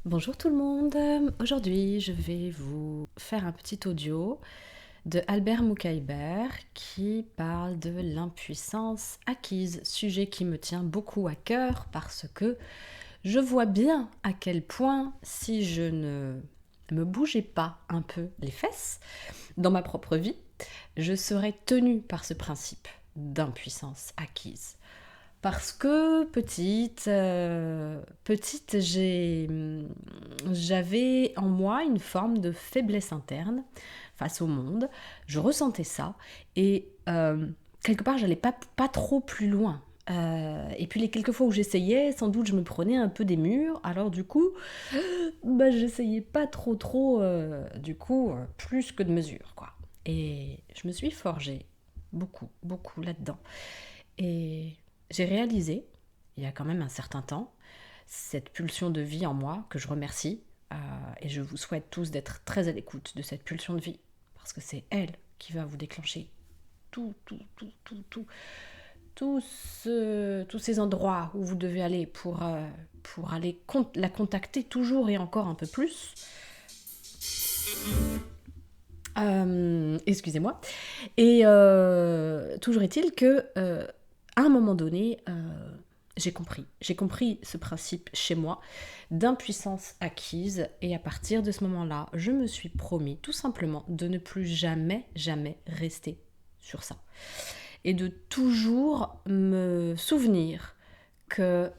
Bonjour tout le monde, aujourd'hui je vais vous faire un petit audio de Albert Moukaïber qui parle de l'impuissance acquise, sujet qui me tient beaucoup à cœur parce que je vois bien à quel point si je ne me bougeais pas un peu les fesses dans ma propre vie, je serais tenue par ce principe d'impuissance acquise. Parce que petite, j'avais en moi une forme de faiblesse interne face au monde. Je ressentais ça et quelque part, j'allais pas trop plus loin. Et puis les quelques fois où j'essayais, sans doute je me prenais un peu des murs. Alors du coup, j'essayais pas trop, plus que de mesure, quoi. Et je me suis forgée beaucoup là-dedans. Et j'ai réalisé, il y a quand même un certain temps, cette pulsion de vie en moi que je remercie. Et je vous souhaite tous d'être très à l'écoute de cette pulsion de vie. Parce que c'est elle qui va vous déclencher tous ces endroits où vous devez aller pour aller la contacter toujours et encore un peu plus. Excusez-moi. Et toujours est-il que, à un moment donné, j'ai compris. J'ai compris ce principe chez moi d'impuissance acquise. Et à partir de ce moment-là, je me suis promis tout simplement de ne plus jamais rester sur ça. Et de toujours me souvenir que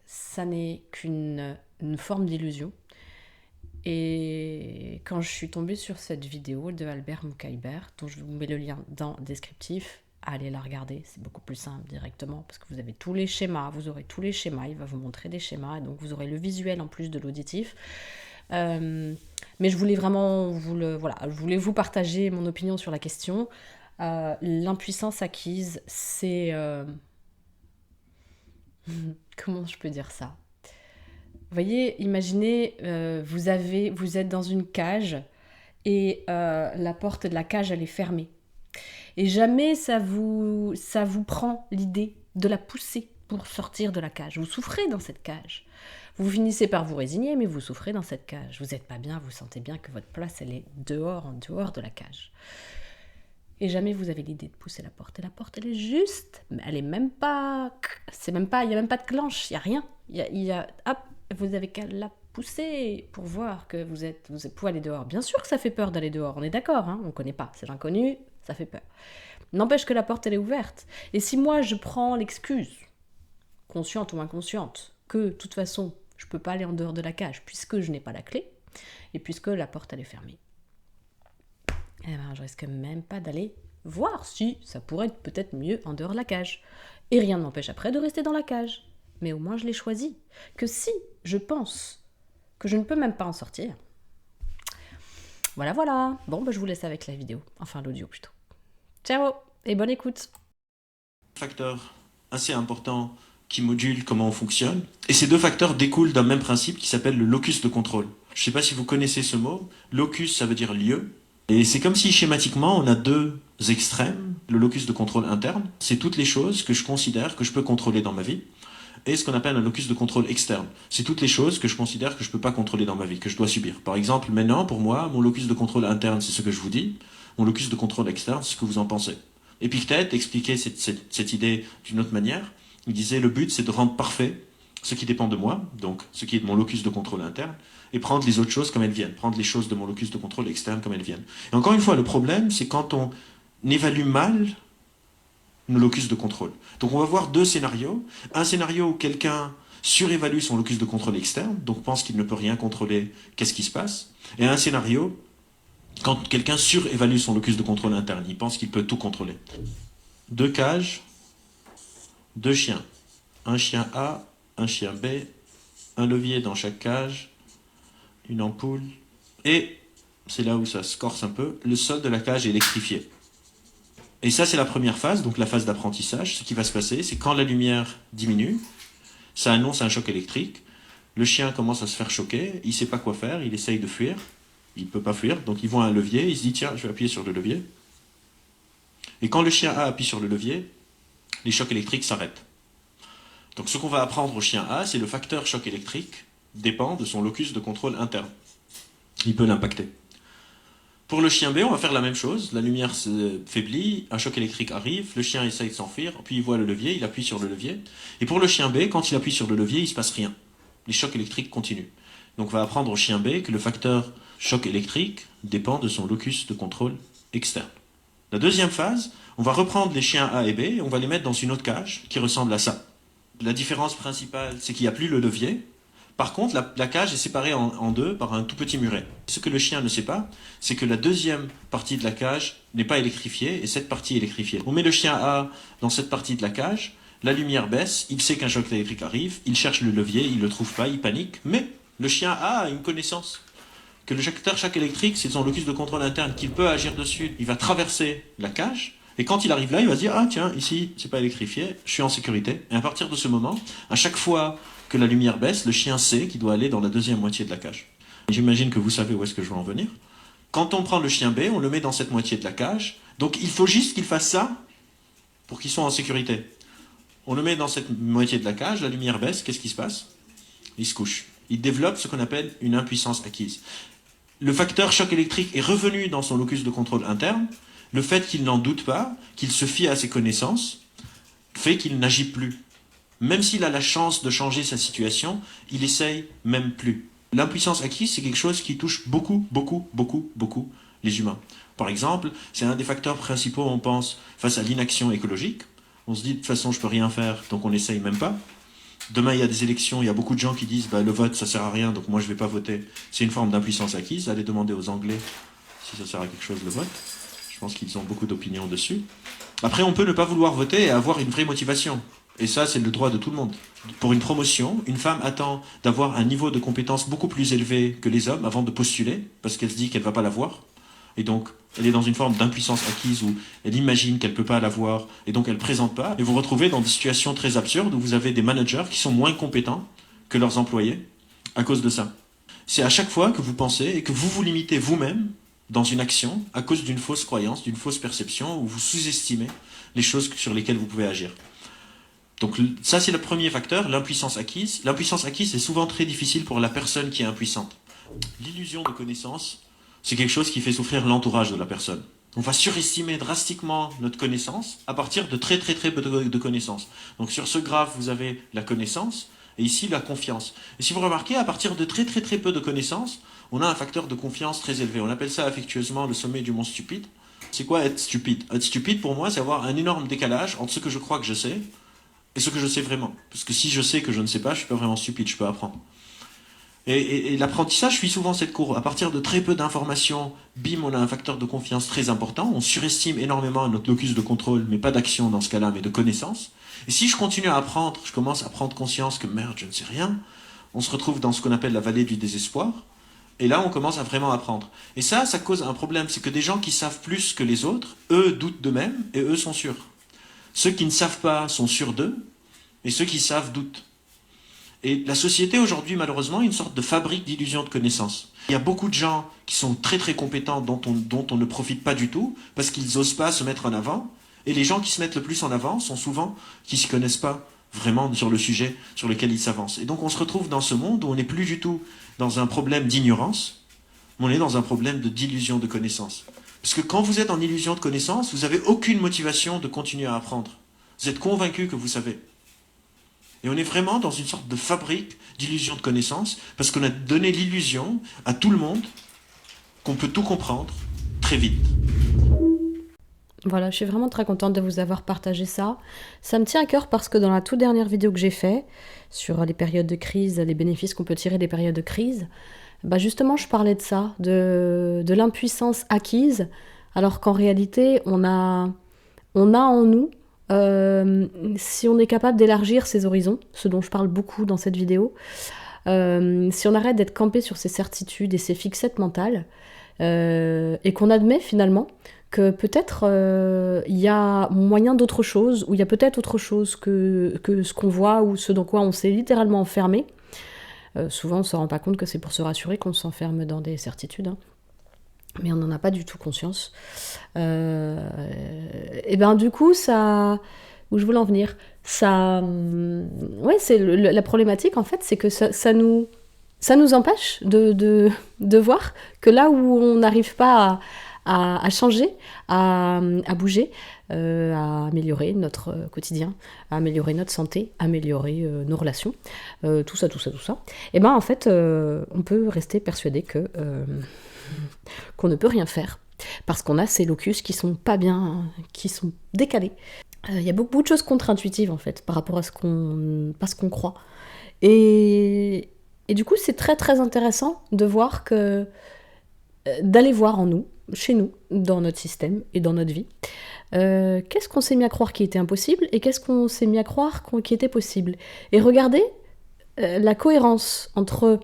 ça n'est qu'une forme d'illusion. Et quand je suis tombée sur cette vidéo de Albert Moukaïber, dont je vous mets le lien dans le descriptif, allez la regarder, c'est beaucoup plus simple directement, parce que vous avez tous les schémas, vous aurez tous les schémas, il va vous montrer des schémas, et donc vous aurez le visuel en plus de l'auditif. Mais je voulais vraiment je voulais vous partager mon opinion sur la question. L'impuissance acquise, c'est... comment je peux dire ça? Vous voyez, imaginez, vous êtes dans une cage et la porte de la cage, elle est fermée. Et jamais ça vous prend l'idée de la pousser pour sortir de la cage. Vous souffrez dans cette cage. Vous finissez par vous résigner, mais vous souffrez dans cette cage. Vous n'êtes pas bien, vous sentez bien que votre place, elle est dehors, en dehors de la cage. Et jamais vous avez l'idée de pousser la porte. Et la porte, elle est juste, elle est même pas, c'est même pas, il y a même pas de clenche, il y a rien. Hop, vous avez qu'à la pousser pour voir que vous pouvez aller dehors. Bien sûr que ça fait peur d'aller dehors, on est d'accord, hein, on connaît pas, c'est l'inconnu, ça fait peur. N'empêche que la porte, elle est ouverte. Et si moi, je prends l'excuse, consciente ou inconsciente, que de toute façon, je peux pas aller en dehors de la cage puisque je n'ai pas la clé, et puisque la porte, elle est fermée, eh ben, je risque même pas d'aller voir si ça pourrait être peut-être mieux en dehors de la cage. Et rien ne m'empêche après de rester dans la cage. Mais au moins je l'ai choisi. Que si je pense que je ne peux même pas en sortir. Voilà. Bon, je vous laisse avec la vidéo. Enfin, l'audio plutôt. Ciao et bonne écoute. Facteurs assez importants qui modulent comment on fonctionne. Et ces deux facteurs découlent d'un même principe qui s'appelle le locus de contrôle. Je ne sais pas si vous connaissez ce mot. Locus, ça veut dire lieu. Et c'est comme si schématiquement, on a deux extrêmes. Le locus de contrôle interne, c'est toutes les choses que je considère que je peux contrôler dans ma vie. Et ce qu'on appelle un locus de contrôle externe. C'est toutes les choses que je considère que je ne peux pas contrôler dans ma vie, que je dois subir. Par exemple, maintenant, pour moi, mon locus de contrôle interne, c'est ce que je vous dis. Mon locus de contrôle externe, c'est ce que vous en pensez. Épictète expliquait cette idée d'une autre manière. Il disait le but c'est de rendre parfait ce qui dépend de moi, donc ce qui est de mon locus de contrôle interne, et prendre les autres choses comme elles viennent, prendre les choses de mon locus de contrôle externe comme elles viennent. Et encore une fois, le problème c'est quand on évalue mal nos locus de contrôle. Donc on va voir deux scénarios. Un scénario où quelqu'un surévalue son locus de contrôle externe, donc pense qu'il ne peut rien contrôler, qu'est-ce qui se passe, et un scénario quand quelqu'un surévalue son locus de contrôle interne, il pense qu'il peut tout contrôler. Deux cages, deux chiens. Un chien A, un chien B, un levier dans chaque cage, une ampoule, et, c'est là où ça se corse un peu, le sol de la cage est électrifié. Et ça, c'est la première phase, donc la phase d'apprentissage. Ce qui va se passer, c'est quand la lumière diminue, ça annonce un choc électrique, le chien commence à se faire choquer, il ne sait pas quoi faire, il essaye de fuir, il ne peut pas fuir, donc il voit un levier, il se dit tiens, je vais appuyer sur le levier. Et quand le chien A appuie sur le levier, les chocs électriques s'arrêtent. Donc ce qu'on va apprendre au chien A, c'est le facteur choc électrique dépend de son locus de contrôle interne. Il peut l'impacter. Pour le chien B, on va faire la même chose. La lumière se faiblit, un choc électrique arrive, le chien essaye de s'enfuir, puis il voit le levier, il appuie sur le levier. Et pour le chien B, quand il appuie sur le levier, il ne se passe rien. Les chocs électriques continuent. Donc on va apprendre au chien B que le facteur choc électrique dépend de son locus de contrôle externe. La deuxième phase, on va reprendre les chiens A et B et on va les mettre dans une autre cage qui ressemble à ça. La différence principale, c'est qu'il n'y a plus le levier. Par contre, la cage est séparée en deux par un tout petit muret. Ce que le chien ne sait pas, c'est que la deuxième partie de la cage n'est pas électrifiée et cette partie est électrifiée. On met le chien A dans cette partie de la cage, la lumière baisse, il sait qu'un choc électrique arrive, il cherche le levier, il ne le trouve pas, il panique, mais le chien A a une connaissance que le facteur choc électrique, c'est son locus de contrôle interne, qu'il peut agir dessus. Il va traverser la cage, et quand il arrive là, il va se dire « Ah tiens, ici, c'est pas électrifié, je suis en sécurité. » Et à partir de ce moment, à chaque fois que la lumière baisse, le chien sait qu'il doit aller dans la deuxième moitié de la cage. J'imagine que vous savez où est-ce que je veux en venir. Quand on prend le chien B, on le met dans cette moitié de la cage, donc il faut juste qu'il fasse ça pour qu'il soit en sécurité. On le met dans cette moitié de la cage, la lumière baisse, qu'est-ce qui se passe? Il se couche. Il développe ce qu'on appelle une impuissance acquise. Le facteur choc électrique est revenu dans son locus de contrôle interne. Le fait qu'il n'en doute pas, qu'il se fie à ses connaissances, fait qu'il n'agit plus. Même s'il a la chance de changer sa situation, il essaye même plus. L'impuissance acquise, c'est quelque chose qui touche beaucoup les humains. Par exemple, c'est un des facteurs principaux, on pense, face à l'inaction écologique. On se dit, de toute façon, je peux rien faire, donc on n'essaye même pas. Demain, il y a des élections, il y a beaucoup de gens qui disent bah, le vote, ça sert à rien, donc moi, je vais pas voter. C'est une forme d'impuissance acquise. Allez demander aux Anglais si ça sert à quelque chose, le vote. Je pense qu'ils ont beaucoup d'opinions dessus. Après, on peut ne pas vouloir voter et avoir une vraie motivation. Et ça, c'est le droit de tout le monde. Pour une promotion, une femme attend d'avoir un niveau de compétence beaucoup plus élevé que les hommes avant de postuler, parce qu'elle se dit qu'elle ne va pas l'avoir. Et donc, elle est dans une forme d'impuissance acquise où elle imagine qu'elle ne peut pas l'avoir, et donc elle ne présente pas. Et vous vous retrouvez dans des situations très absurdes où vous avez des managers qui sont moins compétents que leurs employés à cause de ça. C'est à chaque fois que vous pensez et que vous vous limitez vous-même dans une action à cause d'une fausse croyance, d'une fausse perception, où vous sous-estimez les choses sur lesquelles vous pouvez agir. Donc ça, c'est le premier facteur, l'impuissance acquise. L'impuissance acquise est souvent très difficile pour la personne qui est impuissante. L'illusion de connaissance, c'est quelque chose qui fait souffrir l'entourage de la personne. On va surestimer drastiquement notre connaissance à partir de très peu de connaissances. Donc sur ce graphe, vous avez la connaissance et ici la confiance. Et si vous remarquez, à partir de très peu de connaissances, on a un facteur de confiance très élevé. On appelle ça affectueusement le sommet du mont stupide. C'est quoi être stupide? Être stupide, pour moi, c'est avoir un énorme décalage entre ce que je crois que je sais et ce que je sais vraiment. Parce que si je sais que je ne sais pas, je suis pas vraiment stupide, je peux apprendre. Et l'apprentissage suit souvent cette courbe. À partir de très peu d'informations, bim, on a un facteur de confiance très important. On surestime énormément notre locus de contrôle, mais pas d'action dans ce cas-là, mais de connaissance. Et si je continue à apprendre, je commence à prendre conscience que merde, je ne sais rien, on se retrouve dans ce qu'on appelle la vallée du désespoir. Et là, on commence à vraiment apprendre. Et ça cause un problème. C'est que des gens qui savent plus que les autres, eux doutent d'eux-mêmes et eux sont sûrs. Ceux qui ne savent pas sont sûrs d'eux, et ceux qui savent doutent. Et la société aujourd'hui, malheureusement, est une sorte de fabrique d'illusions de connaissances. Il y a beaucoup de gens qui sont très compétents dont on ne profite pas du tout, parce qu'ils n'osent pas se mettre en avant, et les gens qui se mettent le plus en avant sont souvent qui ne s'y connaissent pas vraiment sur le sujet sur lequel ils s'avancent. Et donc on se retrouve dans ce monde où on n'est plus du tout dans un problème d'ignorance, mais on est dans un problème d'illusion de connaissance. Parce que quand vous êtes en illusion de connaissance, vous n'avez aucune motivation de continuer à apprendre. Vous êtes convaincu que vous savez. Et on est vraiment dans une sorte de fabrique d'illusion de connaissance, parce qu'on a donné l'illusion à tout le monde qu'on peut tout comprendre très vite. Voilà, je suis vraiment très contente de vous avoir partagé ça. Ça me tient à cœur parce que dans la toute dernière vidéo que j'ai faite sur les périodes de crise, les bénéfices qu'on peut tirer des périodes de crise, bah justement je parlais de ça, de l'impuissance acquise, alors qu'en réalité on a en nous, si on est capable d'élargir ses horizons, ce dont je parle beaucoup dans cette vidéo, si on arrête d'être campé sur ses certitudes et ses fixettes mentales, et qu'on admet finalement que peut-être il y a moyen d'autre chose, ou il y a peut-être autre chose que ce qu'on voit ou ce dans quoi on s'est littéralement enfermé. Souvent on ne se rend pas compte que c'est pour se rassurer qu'on s'enferme dans des certitudes, hein. Mais on n'en a pas du tout conscience. Et ben du coup, ça... Où je voulais en venir, ça... Ouais, c'est la problématique en fait, c'est que ça nous ça nous empêche de voir que là où on n'arrive pas à changer, à bouger, à améliorer notre quotidien, à améliorer notre santé, à améliorer nos relations, tout ça, et ben en fait, on peut rester persuadé qu'on ne peut rien faire parce qu'on a ces locus qui sont pas bien, qui sont décalés. Il y a beaucoup de choses contre-intuitives en fait par rapport à ce qu'on croit. Et du coup, c'est très très intéressant de voir d'aller voir en nous, chez nous, dans notre système et dans notre vie, qu'est-ce qu'on s'est mis à croire qui était impossible et qu'est-ce qu'on s'est mis à croire qui était possible. Et regardez la cohérence entre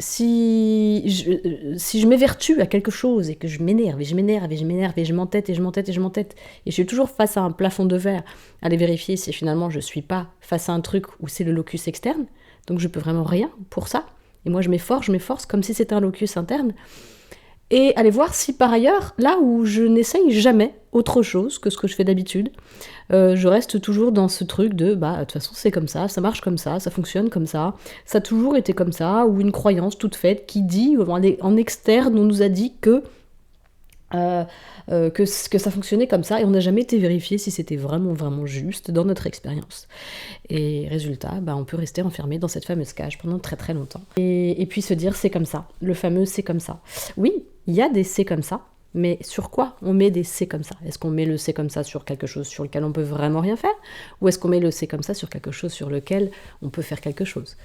si je m'évertue à quelque chose et que je m'énerve et je m'entête et je suis toujours face à un plafond de verre, aller vérifier si finalement je suis pas face à un truc où c'est le locus externe, donc je peux vraiment rien pour ça, et moi je m'efforce comme si c'était un locus interne, et aller voir si par ailleurs, là où je n'essaye jamais autre chose que ce que je fais d'habitude, je reste toujours dans ce truc de de toute façon c'est comme ça marche comme ça fonctionne comme ça a toujours été comme ça, ou une croyance toute faite qui dit, en externe on nous a dit que ça fonctionnait comme ça, et on n'a jamais été vérifié si c'était vraiment vraiment juste dans notre expérience. Et résultat, on peut rester enfermé dans cette fameuse cage pendant très très longtemps. Et puis se dire c'est comme ça, le fameux c'est comme ça. Oui, il y a des c'est comme ça, mais sur quoi on met des c'est comme ça? Est-ce qu'on met le c'est comme ça sur quelque chose sur lequel on peut vraiment rien faire? Ou est-ce qu'on met le c'est comme ça sur quelque chose sur lequel on peut faire quelque chose?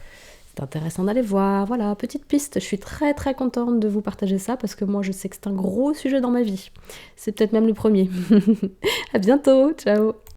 C'est intéressant d'aller voir, voilà, petite piste. Je suis très très contente de vous partager ça parce que moi je sais que c'est un gros sujet dans ma vie. C'est peut-être même le premier. À bientôt, ciao!